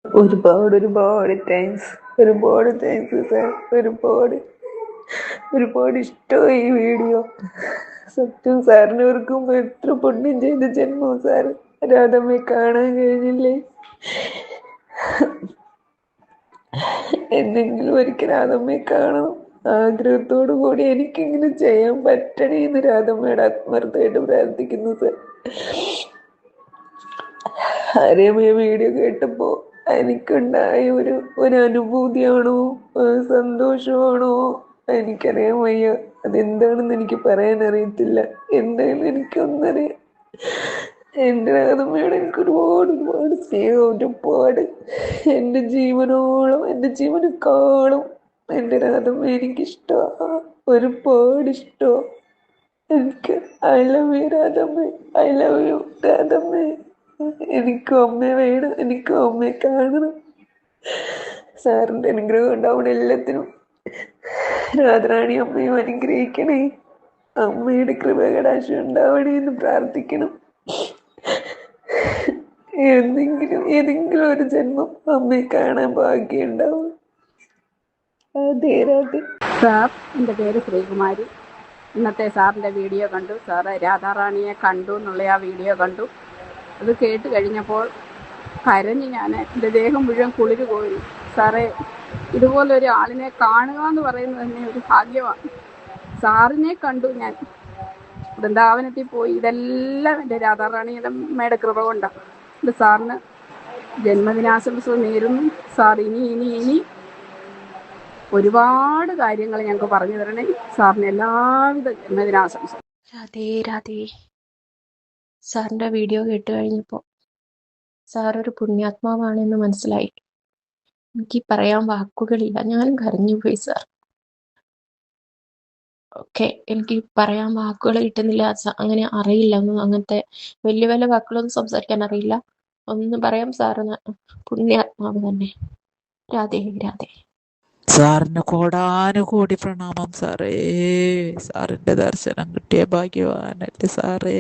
ഒരുപാട് thanks. Sir. ഒരുപാട് ഇഷ്ടമായി ഈ വീഡിയോ. സത്യം സാറിനെ ഓർക്കുമ്പോ എത്ര പുണ്യം ചെയ്ത ജന്മം സാർ. രാധമ്മയെ കാണാൻ കഴിഞ്ഞില്ലേ? എന്തെങ്കിലും ഒരിക്കൽ രാധമ്മയെ കാണണം ആഗ്രഹത്തോടു കൂടി എനിക്കിങ്ങനെ ചെയ്യാൻ പറ്റണേ എന്ന് രാധമ്മയുടെ ആത്മാർത്ഥമായിട്ട് പ്രാർത്ഥിക്കുന്നു സാർ. ആരെയും വീഡിയോ കേട്ടപ്പോ എനിക്കുണ്ടായ ഒരു അനുഭൂതിയാണോ സന്തോഷമാണോ എനിക്കറിയാൻ വയ്യ. അതെന്താണെന്ന് എനിക്ക് പറയാൻ അറിയത്തില്ല. എന്തായാലും എനിക്കൊന്നറിയാം, എൻ്റെ രാധമ്മയോട് എനിക്ക് ഒരുപാട് സ്നേഹം. എൻ്റെ ജീവനോളം, എൻ്റെ ജീവനെക്കാളും എൻ്റെ രാധമ്മ എനിക്കിഷ്ടമാണ്. ഒരുപാട് ഇഷ്ടമാണ് എനിക്ക്. I love you Radhamma. I love you Radhamma. എനിക്കും അമ്മയെ വേണം, എനിക്കും അമ്മയെ കാണണം. സാറിൻ്റെ അനുഗ്രഹം ഉണ്ടാവണം എല്ലാത്തിനും. രാധാറാണി അമ്മയും അനുഗ്രഹിക്കണേ. അമ്മയുടെ കൃപകടാശം ഉണ്ടാവണേ എന്ന് പ്രാർത്ഥിക്കണം. ഏതെങ്കിലും ഒരു ജന്മം അമ്മയെ കാണാൻ ഭാഗ്യം ഉണ്ടാവും. അതെ രാധേ. സാർ, എൻ്റെ പേര് ശ്രീകുമാരി. ഇന്നത്തെ സാറിൻ്റെ വീഡിയോ കണ്ടു. സാറ് രാധാറാണിയെ കണ്ടു എന്നുള്ള ആ വീഡിയോ കണ്ടു. അത് കേട്ട് കഴിഞ്ഞപ്പോൾ കരഞ്ഞ് ഞാൻ, എൻ്റെ ദേഹം മുഴുവൻ കുളിര് കോരി. സാറേ, ഇതുപോലൊരു ആളിനെ കാണുക എന്ന് പറയുന്നത് തന്നെ ഒരു ഭാഗ്യമാണ്. സാറിനെ കണ്ടു ഞാൻ. വൃന്ദാവനത്തിൽ പോയി. ഇതെല്ലാം എൻ്റെ രാധാറാണിയുടെ അമ്മയുടെ കൃപ കൊണ്ടാണ്. ഇത് സാറിന് ജന്മദിനാശംസ നേരുന്നു. സാർ ഇനി ഒരുപാട് കാര്യങ്ങൾ ഞങ്ങൾക്ക് പറഞ്ഞു തരണേ. സാറിന് എല്ലാവിധ ജന്മദിനാശംസ. രാധേ. സാറിൻ്റെ വീഡിയോ കേട്ട് കഴിഞ്ഞപ്പോൾ സാർ ഒരു പുണ്യാത്മാവാണെന്ന് മനസ്സിലായി. എനിക്ക് പറയാൻ വാക്കുകളില്ല. ഞാനും കരഞ്ഞുപോയി സാർ. ഓക്കെ, എനിക്ക് പറയാൻ വാക്കുകൾ കിട്ടുന്നില്ല. അങ്ങനെ അറിയില്ല, ഒന്നും അങ്ങനത്തെ വലിയ വാക്കുകളൊന്നും സംസാരിക്കാൻ അറിയില്ല. ഒന്നും പറയാം, സാറ് പുണ്യാത്മാവ് തന്നെ. രാധേ. സാറിന് കോടാനുകോടി പ്രണാമം സാറേ. സാറിന്റെ ദർശനം കിട്ടിയ ഭാഗ്യവാനല്ലേ സാറേ.